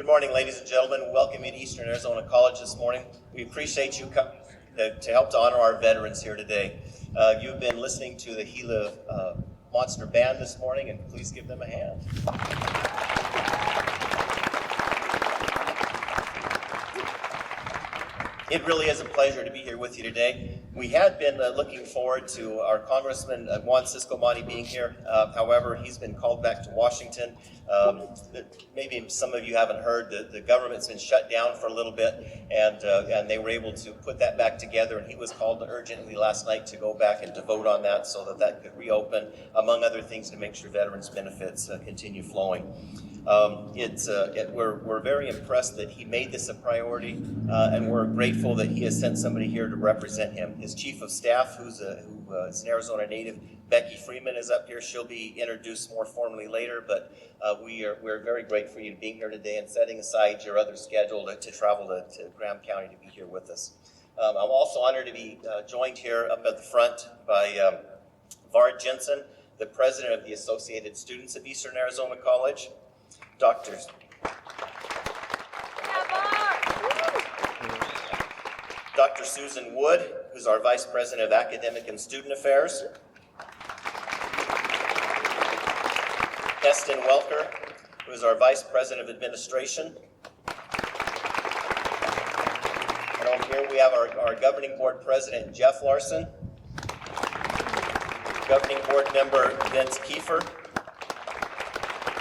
morning, ladies and gentlemen. Welcome to Eastern Arizona College this morning. We appreciate you coming to help to honor our veterans here today. You've been listening to the Gila Monster Band this morning, and please give them a hand. It really is a pleasure to be here with you today. We had been looking forward to our Congressman Juan Cisco-Monte being here. However, he's been called back to Washington. Maybe some of you haven't heard that the government's been shut down for a little bit, and they were able to put that back together, and he was called urgently last night to go back and to vote on that so that that could reopen, among other things, to make sure veterans benefits continue flowing. We're very impressed that he made this a priority, and we're grateful that he has sent somebody here to represent him. His chief of staff, who is an Arizona native, Becky Freeman, is up here. She'll be introduced more formally later, but we're very grateful for you being here today and setting aside your other schedule to travel to Graham County to be here with us. I'm also honored to be joined here up at the front by Vard Jensen, the president of the Associated Students of Eastern Arizona College. Dr. Susan Wood, who's our Vice President of Academic and Student Affairs. Heston Welker, who is our Vice President of Administration. And over here we have our Governing Board President, Jeff Larson. Governing Board Member, Vince Kiefer.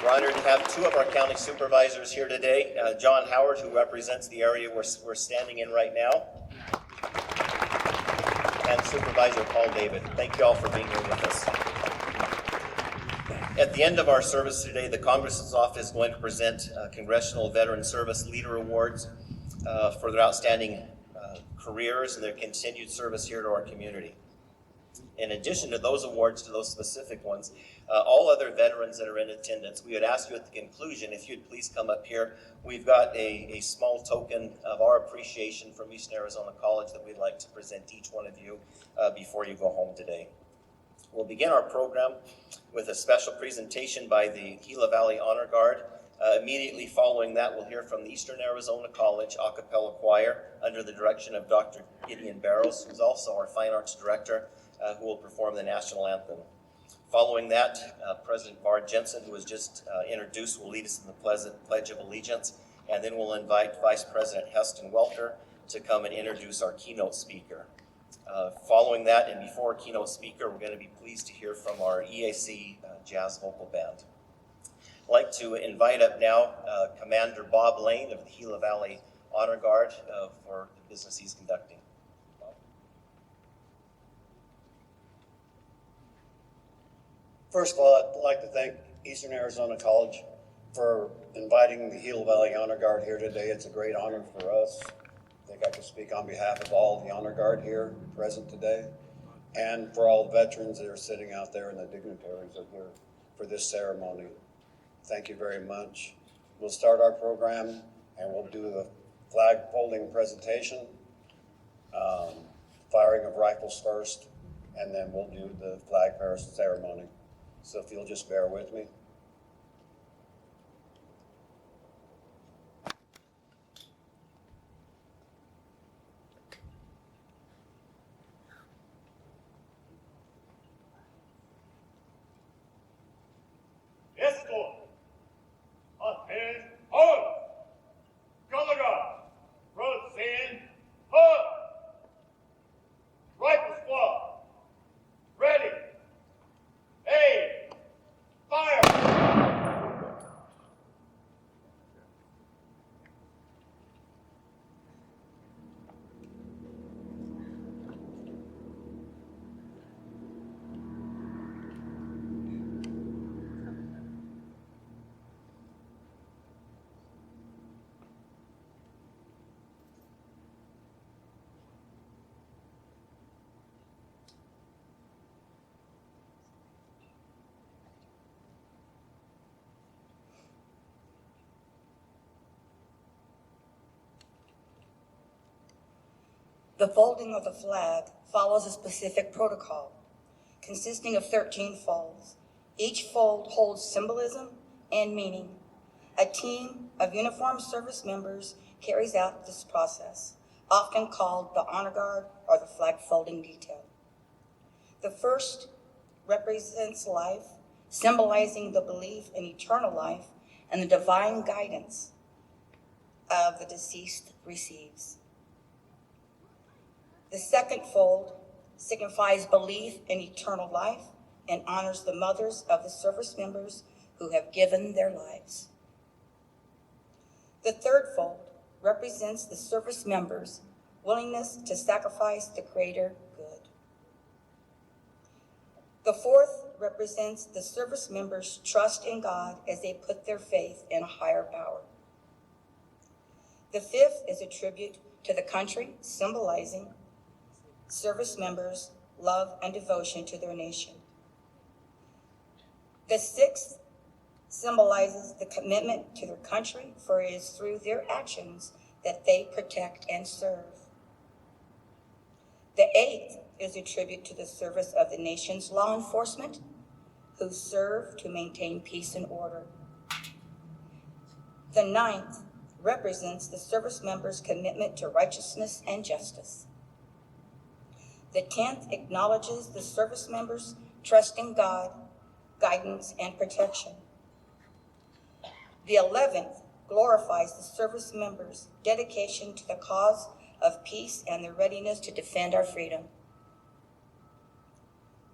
We're honored to have two of our county supervisors here today, John Howard, who represents the area we're standing in right now, and Supervisor Paul David. Thank you all for being here with us. At the end of our service today, the Congress's office is going to present Congressional Veteran Service Leader Awards for their outstanding careers and their continued service here to our community. In addition to those awards, to those specific ones, all other veterans that are in attendance, we would ask you at the conclusion, if you'd please come up here. We've got a small token of our appreciation from Eastern Arizona College that we'd like to present to each one of you before you go home today. We'll begin our program with a special presentation by the Gila Valley Honor Guard. Immediately following that, we'll hear from the Eastern Arizona College a cappella choir under the direction of Dr. Gidy-Bear, who's also our Fine Arts Director, who will perform the national anthem. Following that, President Vard Jensen, who was just introduced, will lead us in the Pledge of Allegiance, and then we'll invite Vice President Heston Welker to come and introduce our keynote speaker. Following that, and before our keynote speaker, we're going to be pleased to hear from our EAC Jazz Vocal Band. I'd like to invite up now Commander Bob Lane of the Gila Valley Honor Guard for the business he's conducting. First of all, I'd like to thank Eastern Arizona College for inviting the Gila Valley Honor Guard here today. It's a great honor for us. I think I can speak on behalf of all the Honor Guard here present today, and for all the veterans that are sitting out there and the dignitaries that are here for this ceremony. Thank you very much. We'll start our program and we'll do the flag folding presentation, firing of rifles first, and then we'll do the flag bearer ceremony. So if you'll just bear with me. The folding of the flag follows a specific protocol consisting of 13 folds. Each fold holds symbolism and meaning. A team of uniformed service members carries out this process, often called the honor guard or the flag folding detail. The first represents life, symbolizing the belief in eternal life and the divine guidance of the deceased receives. The second fold signifies belief in eternal life and honors the mothers of the service members who have given their lives. The third fold represents the service members' willingness to sacrifice the greater good. The fourth represents the service members' trust in God as they put their faith in a higher power. The fifth is a tribute to the country, symbolizing service members' love and devotion to their nation. The sixth symbolizes the commitment to their country, for it is through their actions that they protect and serve. The eighth is a tribute to the service of the nation's law enforcement, who serve to maintain peace and order. The ninth represents the service members' commitment to righteousness and justice. The 10th acknowledges the service members' trust in God, guidance, and protection. The 11th glorifies the service members' dedication to the cause of peace and their readiness to defend our freedom.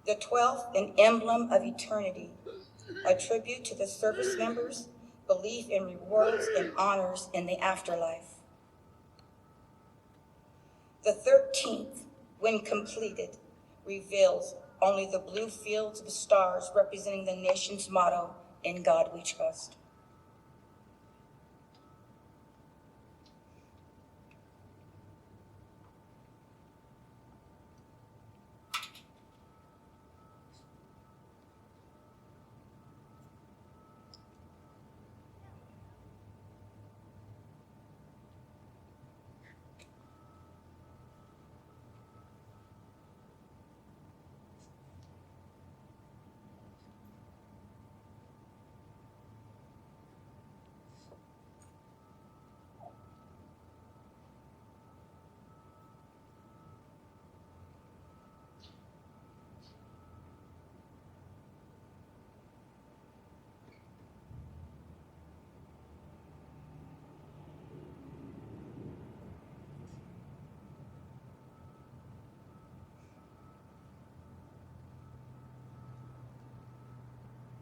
The 12th, an emblem of eternity, a tribute to the service members' belief in rewards and honors in the afterlife. The 13th, when completed, reveals only the blue fields of stars representing the nation's motto, "In God We Trust."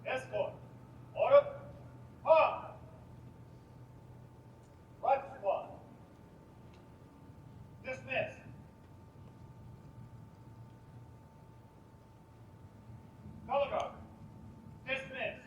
Escort, order, march. Right squad, dismiss. Color guard, dismiss.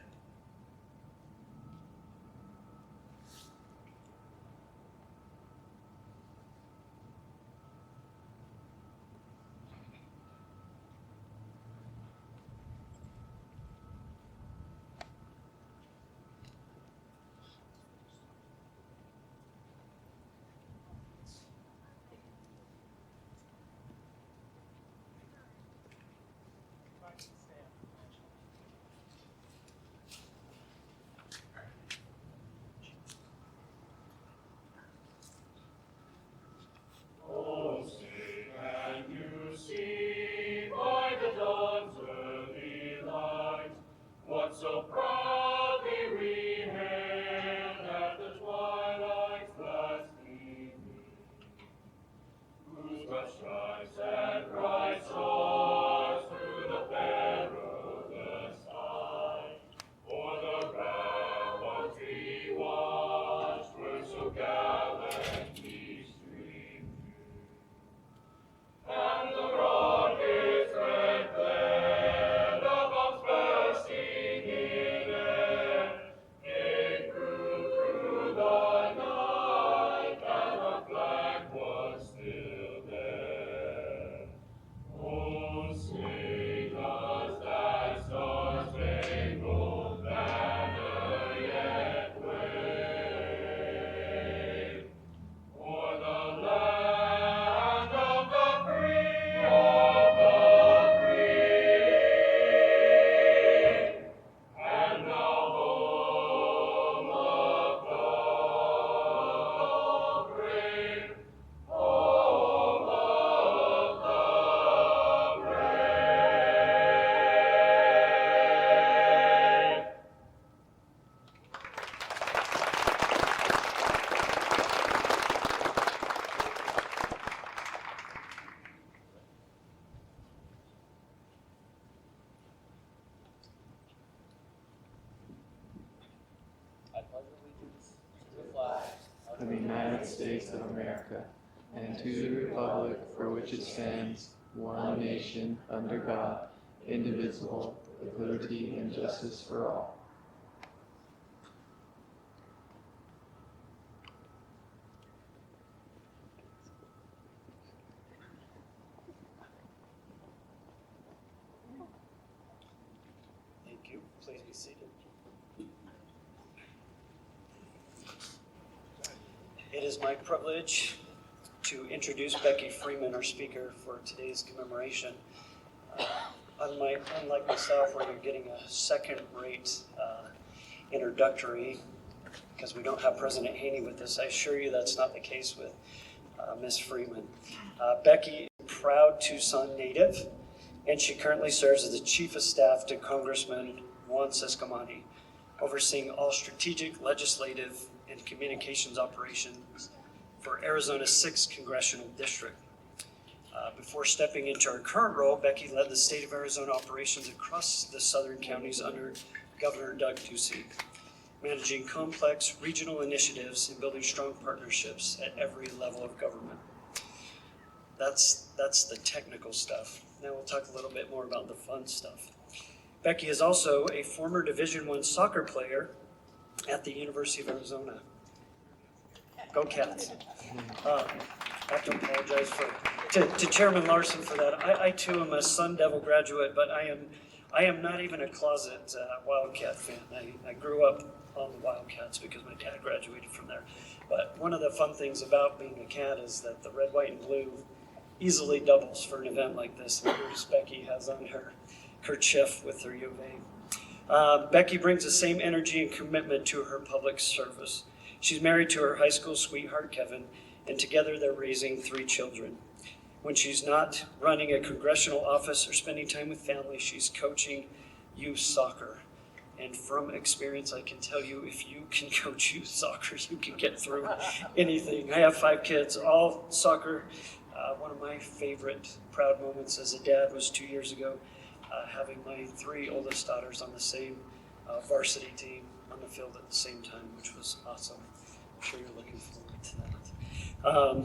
United States of America and to the republic for which it stands, one nation, under God, indivisible, with liberty and justice for all. Thank you. Please be seated. It is my privilege to introduce Becky Freeman, our speaker for today's commemoration. Unlike myself, where you're getting a second-rate introductory because we don't have President Haney with us, I assure you that's not the case with Ms. Freeman. Becky is a proud Tucson native, and she currently serves as the Chief of Staff to Congressman Juan Ciscomani, overseeing all strategic, legislative, and communications operations for Arizona's 6th Congressional District. Before stepping into her current role, Becky led the state of Arizona operations across the southern counties under Governor Doug Ducey, managing complex regional initiatives and building strong partnerships at every level of government. That's the technical stuff. Now we'll talk a little bit more about the fun stuff. Becky is also a former Division I soccer player at the University of Arizona. Go Cats. I have to apologize to Chairman Larson for that. I too am a Sun Devil graduate, but I am not even a closet Wildcat fan. I grew up on the Wildcats because my dad graduated from there. But one of the fun things about being a Cat is that the red, white, and blue easily doubles for an event like this. And here's Becky has on her kerchief with her U of A. Becky brings the same energy and commitment to her public service. She's married to her high school sweetheart, Kevin, and together they're raising 3 children. When she's not running a congressional office or spending time with family, she's coaching youth soccer. And from experience, I can tell you, if you can coach youth soccer, you can get through anything. I have 5 kids, all soccer. One of my favorite proud moments as a dad was 2 years ago, having my 3 oldest daughters on the same varsity team on the field at the same time, which was awesome. I'm sure you're looking forward to that.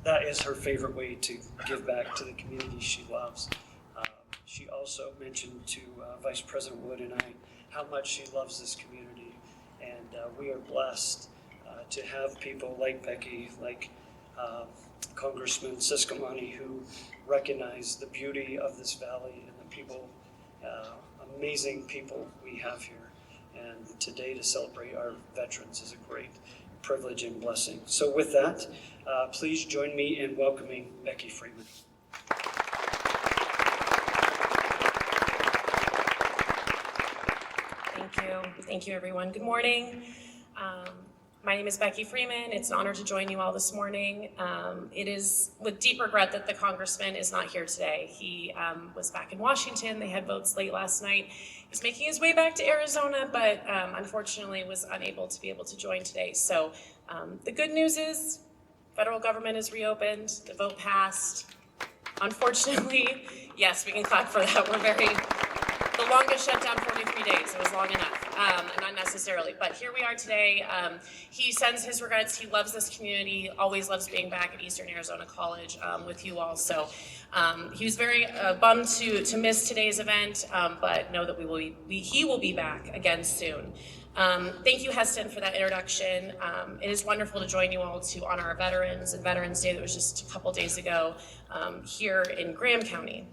That is her favorite way to give back to the community she loves. She also mentioned to Vice President Wood and I how much she loves this community, and we are blessed to have people like Becky, like Congressman Ciscomani, who recognize the beauty of this valley and the people, amazing people we have here. And today to celebrate our veterans is a great privilege and blessing. So with that, please join me in welcoming Becky Freeman. Thank you everyone. Good morning. My name is Becky Freeman. It's an honor to join you all this morning. It is with deep regret that the congressman is not here today. He was back in Washington. They had votes late last night. He's making his way back to Arizona, but unfortunately was unable to be able to join today. So the good news is federal government is reopened. The vote passed. Unfortunately, yes, we can clap for that. The longest shutdown, 43 days. It was long enough, and unnecessarily. But here we are today. He sends his regrets. He loves this community, always loves being back at Eastern Arizona College with you all. So he was very bummed to miss today's event, but know that he will be back again soon. Thank you, Heston, for that introduction. It is wonderful to join you all to honor our veterans and Veterans Day that was just a couple days ago here in Graham County.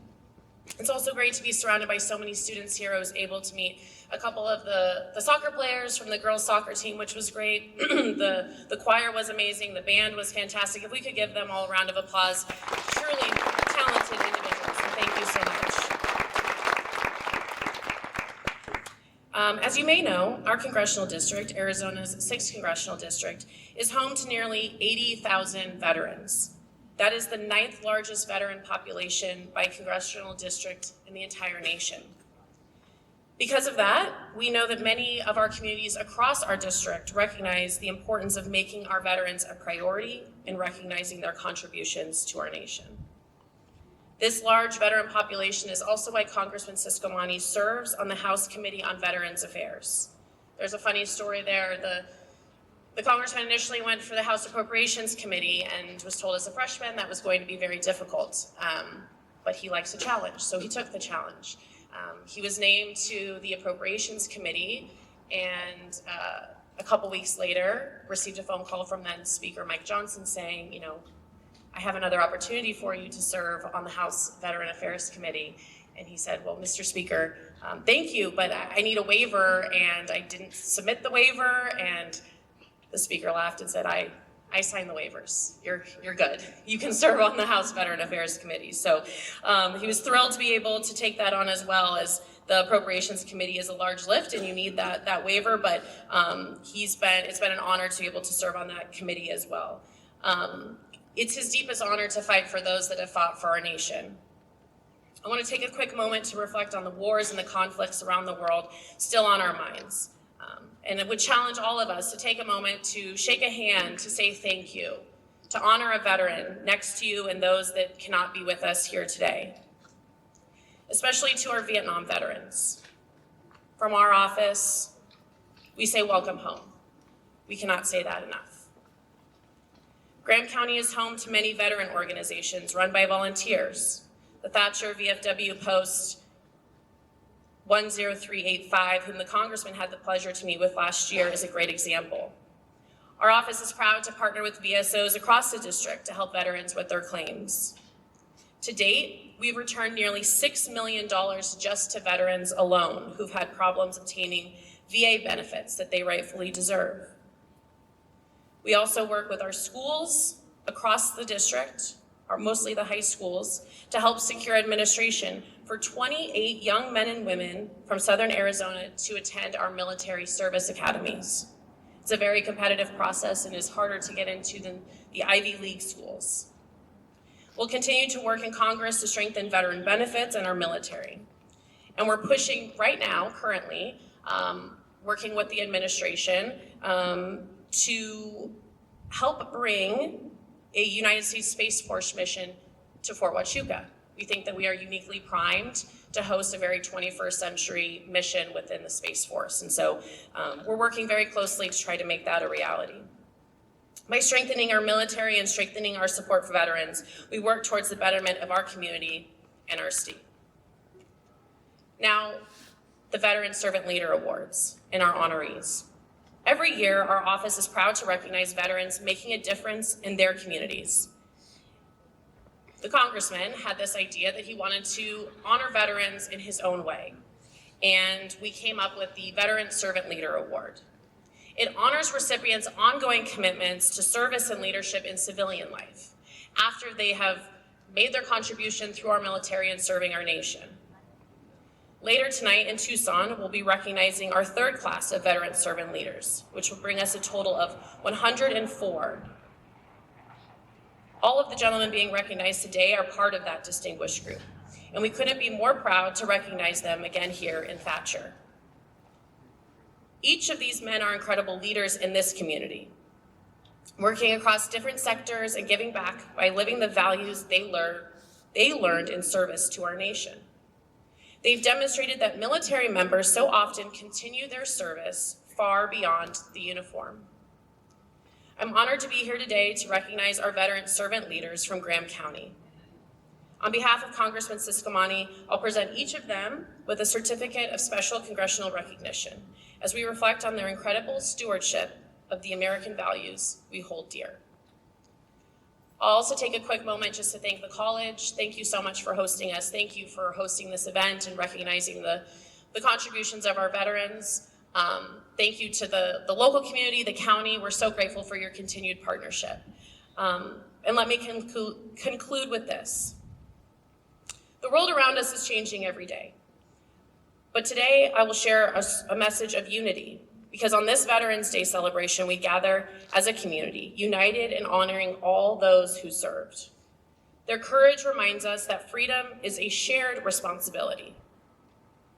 It's also great to be surrounded by so many students here. I was able to meet a couple of the soccer players from the girls soccer team, which was great. The choir was amazing. The band was fantastic. If we could give them all a round of applause, truly talented individuals. So thank you so much. As you may know, our congressional district, Arizona's 6th congressional district, is home to nearly 80,000 veterans. That is the 9th largest veteran population by congressional district in the entire nation. Because of that, we know that many of our communities across our district recognize the importance of making our veterans a priority and recognizing their contributions to our nation. This large veteran population is also why Congressman Ciscomani serves on the House Committee on Veterans Affairs. There's a funny story there. The congressman initially went for the House Appropriations Committee and was told as a freshman that was going to be very difficult. But he likes a challenge, so he took the challenge. He was named to the Appropriations Committee, and a couple weeks later received a phone call from then Speaker Mike Johnson saying, you know, I have another opportunity for you to serve on the House Veteran Affairs Committee. And he said, well, Mr. Speaker, thank you, but I need a waiver, and I didn't submit the waiver. And the Speaker laughed and said, I signed the waivers. You're good. You can serve on the House Veteran Affairs Committee. So he was thrilled to be able to take that on, as well as the Appropriations Committee is a large lift and you need that waiver, but it's been an honor to be able to serve on that committee as well. It's his deepest honor to fight for those that have fought for our nation. I want to take a quick moment to reflect on the wars and the conflicts around the world still on our minds. And it would challenge all of us to take a moment to shake a hand, to say thank you, to honor a veteran next to you and those that cannot be with us here today. Especially to our Vietnam veterans. From our office, we say welcome home. We cannot say that enough. Graham County is home to many veteran organizations run by volunteers. The Thatcher VFW Post 10385, whom the congressman had the pleasure to meet with last year, is a great example. Our office is proud to partner with VSOs across the district to help veterans with their claims. To date, we've returned nearly $6 million just to veterans alone who've had problems obtaining VA benefits that they rightfully deserve. We also work with our schools across the district, or mostly the high schools, to help secure administration for 28 young men and women from Southern Arizona to attend our military service academies. It's a very competitive process and is harder to get into than the Ivy League schools. We'll continue to work in Congress to strengthen veteran benefits and our military. And we're pushing right now, currently, working with the administration to help bring a United States Space Force mission to Fort Huachuca. We think that we are uniquely primed to host a very 21st century mission within the Space Force. And so we're working very closely to try to make that a reality. By strengthening our military and strengthening our support for veterans, we work towards the betterment of our community and our state. Now, the Veteran Servant Leader Awards and our honorees. Every year, our office is proud to recognize veterans making a difference in their communities. The congressman had this idea that he wanted to honor veterans in his own way, and we came up with the Veteran Servant Leader Award. It honors recipients' ongoing commitments to service and leadership in civilian life after they have made their contribution through our military and serving our nation. Later tonight in Tucson, we'll be recognizing our third class of veteran servant leaders, which will bring us a total of 104. All of the gentlemen being recognized today are part of that distinguished group, and we couldn't be more proud to recognize them again here in Thatcher. Each of these men are incredible leaders in this community, working across different sectors and giving back by living the values they learned in service to our nation. They've demonstrated that military members so often continue their service far beyond the uniform. I'm honored to be here today to recognize our veteran servant leaders from Graham County. On behalf of Congressman Siscomani, I'll present each of them with a certificate of special congressional recognition as we reflect on their incredible stewardship of the American values we hold dear. I'll also take a quick moment just to thank the college. Thank you so much for hosting us. Thank you for hosting this event and recognizing the contributions of our veterans. Thank you to the local community, the county. We're so grateful for your continued partnership. And let me conclude with this. The world around us is changing every day. But today I will share a message of unity, because on this Veterans Day celebration, we gather as a community, united in honoring all those who served. Their courage reminds us that freedom is a shared responsibility,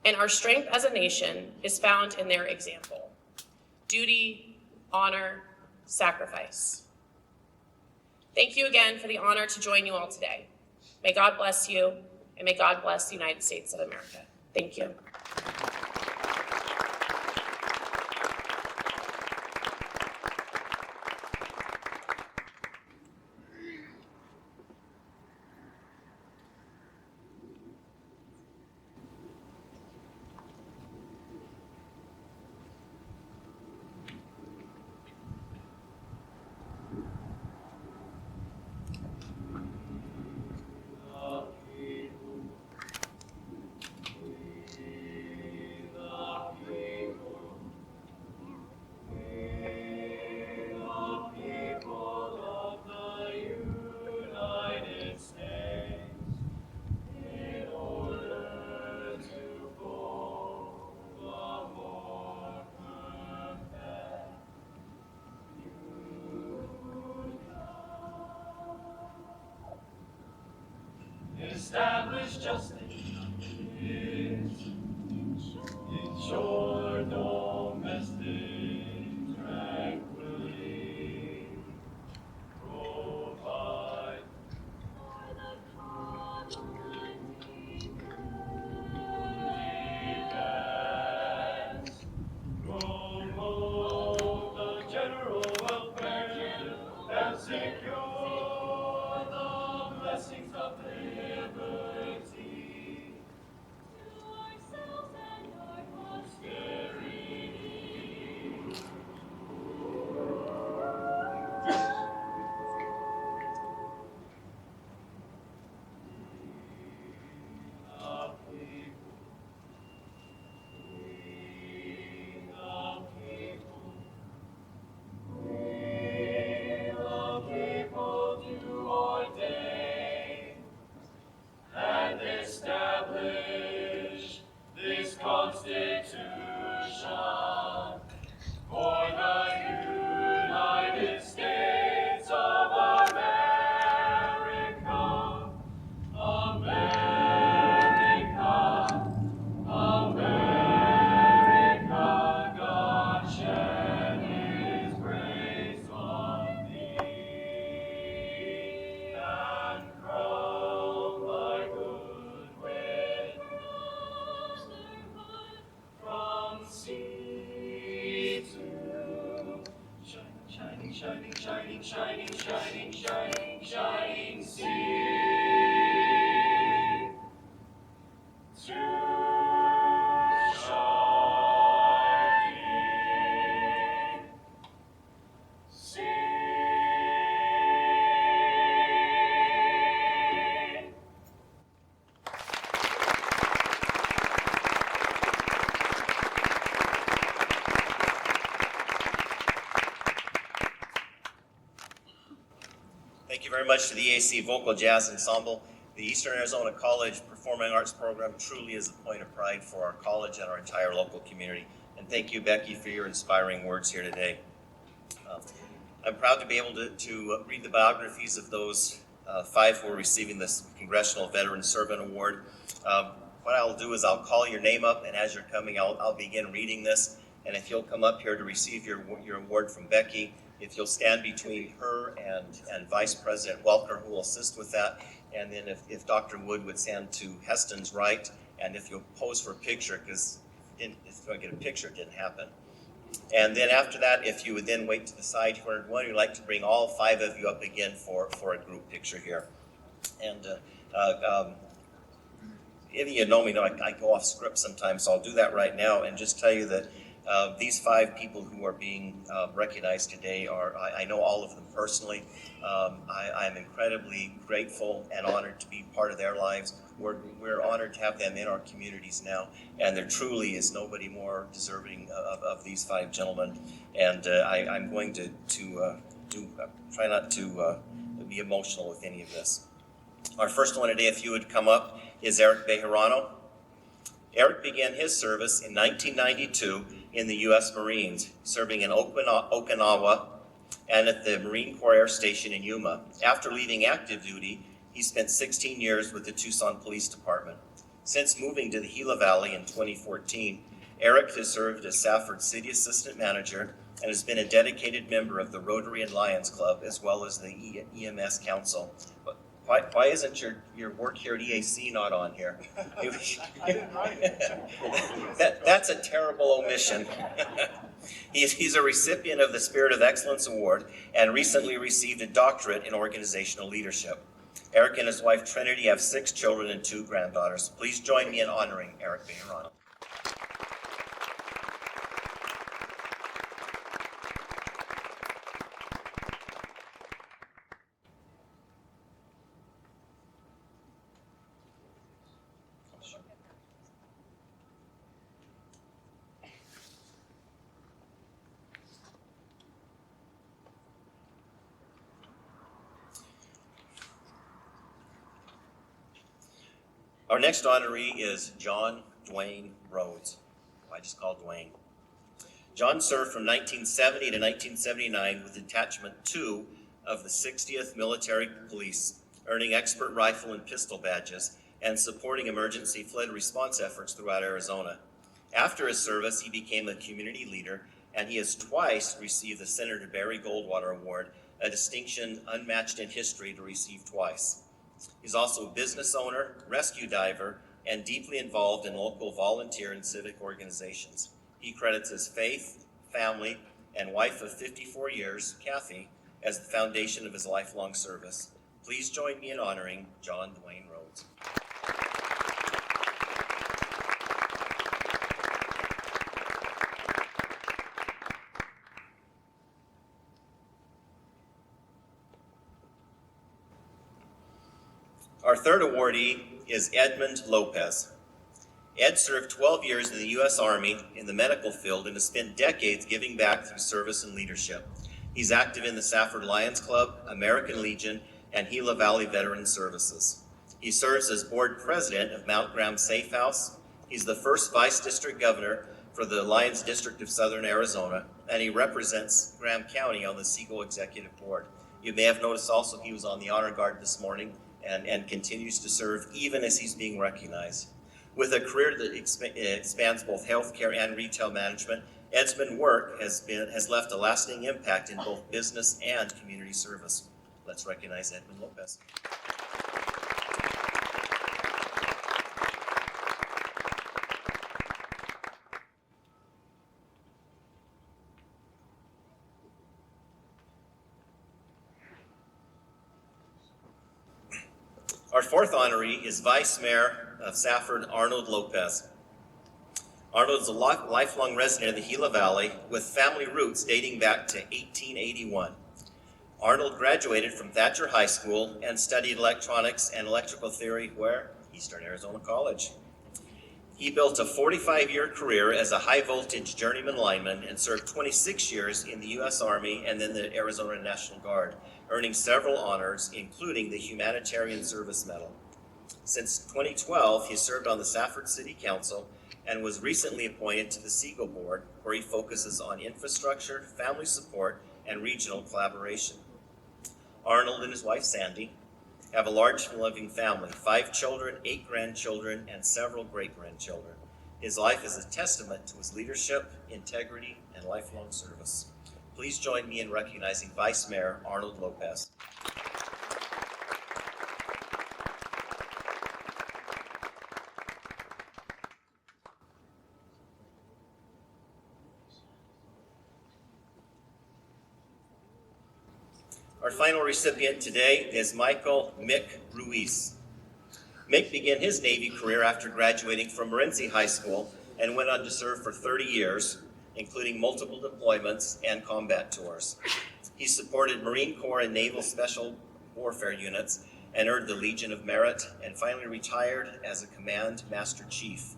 and our strength as a nation is found in their example: duty, honor, sacrifice. Thank you again for the honor to join you all today. May God bless you, and may God bless the United States of America. Thank you. establish justice. Ensure domestic tranquility. Provide for the common defense. Promote the general welfare and secure the blessings of liberty to ourselves and our posterity. And establish this Constitution for the United States of America. America, America, God shed His grace on thee and crown thy good with brotherhood from sea to shining, shining, shining, shining, shining, shining, shining sea. To shining sea. Thank you very much to the EAC Vocal Jazz Ensemble. The Eastern Arizona College Performing Arts Program truly is a point of pride for our college and our entire local community. And thank you, Becky, for your inspiring words here today. I'm proud to be able to read the biographies of those 5 who are receiving this Congressional Veteran Servant Award. What I'll do is I'll call your name up, and as you're coming, I'll begin reading this. And if you'll come up here to receive your award from Becky, if you'll stand between her and Vice President Welker, who will assist with that, and then if Dr. Wood would stand to Heston's right, and if you'll pose for a picture, because if you don't get a picture, it didn't happen. And then after that, if you would then wait to the side, one would like to bring all 5 of you up again for a group picture here. And if you know me, I go off script sometimes, so I'll do that right now and just tell you that these 5 people who are being recognized today I know all of them personally. I am incredibly grateful and honored to be part of their lives. We're honored to have them in our communities now, and there truly is nobody more deserving of these 5 gentlemen. And I'm going to try not to be emotional with any of this. Our first one today, if you would come up, is Eric Bejarano. Eric began his service in 1992 in the U.S. Marines, serving in Okinawa and at the Marine Corps Air Station in Yuma. After leaving active duty, he spent 16 years with the Tucson Police Department. Since moving to the Gila Valley in 2014, Eric has served as Safford City Assistant Manager and has been a dedicated member of the Rotary and Lions Club as well as the EMS Council. Why isn't your work here at EAC not on here? I didn't write it. That's a terrible omission. He's a recipient of the Spirit of Excellence Award and recently received a doctorate in organizational leadership. Eric and his wife Trinity have 6 children and 2 granddaughters. Please join me in honoring Eric Bejarano. Our next honoree is John Dwayne Rhodes, who I just called Dwayne. John served from 1970 to 1979 with Detachment 2 of the 60th Military Police earning expert rifle and pistol badges, and supporting emergency flood response efforts throughout Arizona. After his service, he became a community leader, and he has twice received the Senator Barry Goldwater Award, a distinction unmatched in history to receive twice. He's also a business owner, rescue diver, and deeply involved in local volunteer and civic organizations. He credits his faith, family, and wife of 54 years, Kathy, as the foundation of his lifelong service. Please join me in honoring John Dwayne Rhodes. Our third awardee is Edmund Lopez. Ed served 12 years in the U.S. Army in the medical field and has spent decades giving back through service and leadership. He's active in the Safford Lions Club, American Legion, and Gila Valley Veteran Services. He serves as board president of Mount Graham Safe House. He's the first vice district governor for the Lions District of Southern Arizona, and he represents Graham County on the Seagull Executive Board. You may have noticed also he was on the Honor Guard this morning and continues to serve even as he's being recognized. With a career that expands both healthcare and retail management, Edmund's work has left a lasting impact in both business and community service. Let's recognize Edmund Lopez. Our fourth honoree is Vice Mayor of Safford, Arnold Lopez. Arnold is a lifelong resident of the Gila Valley with family roots dating back to 1881. Arnold graduated from Thatcher High School and studied electronics and electrical theory where? Eastern Arizona College. He built a 45-year career as a high-voltage journeyman lineman and served 26 years in the U.S. Army and then the Arizona National Guard, earning several honors, including the Humanitarian Service Medal. Since 2012, he served on the Safford City Council and was recently appointed to the Seagull Board, where he focuses on infrastructure, family support, and regional collaboration. Arnold and his wife, Sandy, have a large and loving family, 5 children, 8 grandchildren, and several great-grandchildren. His life is a testament to his leadership, integrity, and lifelong service. Please join me in recognizing Vice Mayor Arnold Lopez. Our final recipient today is Michael Mick Ruiz. Mick began his Navy career after graduating from Morenci High School and went on to serve for 30 years, including multiple deployments and combat tours. He supported Marine Corps and Naval Special Warfare units and earned the Legion of Merit and finally retired as a Command Master Chief.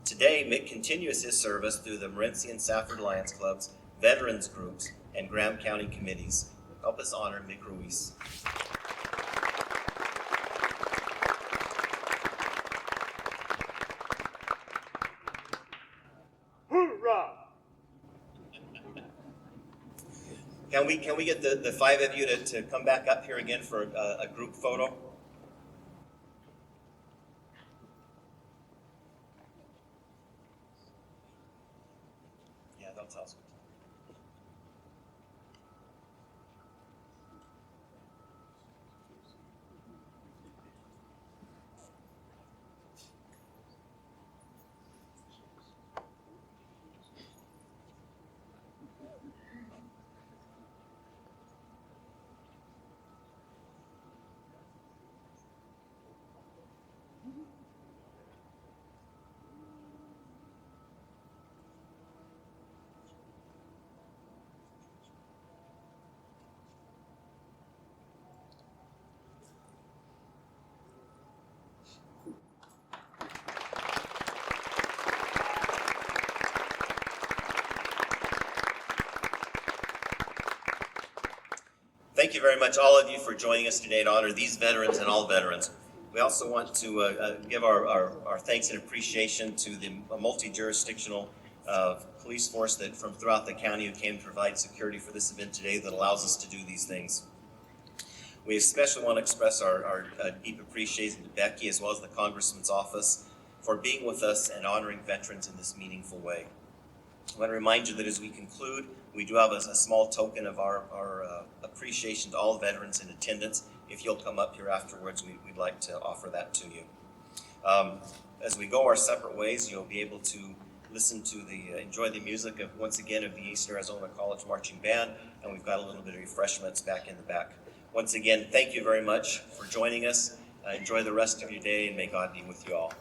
Today, Mick continues his service through the Morenci and Safford Lions Clubs, veterans groups, and Graham County committees. Help us honor Mick Ruiz. Hoorah! Can we get the 5 of you to come back up here again for a group photo? Yeah, that's awesome. Thank you very much, all of you, for joining us today to honor these veterans and all veterans. We also want to give our thanks and appreciation to the multi-jurisdictional police force that from throughout the county who came to provide security for this event today that allows us to do these things. We especially want to express our deep appreciation to Becky as well as the Congressman's office for being with us and honoring veterans in this meaningful way. I want to remind you that as we conclude, we do have a small token of our appreciation to all veterans in attendance. If you'll come up here afterwards, we'd like to offer that to you. As we go our separate ways, you'll be able to listen to enjoy the music of, once again, of the Eastern Arizona College Marching Band, and we've got a little bit of refreshments back in the back. Once again, thank you very much for joining us. Enjoy the rest of your day, and may God be with you all.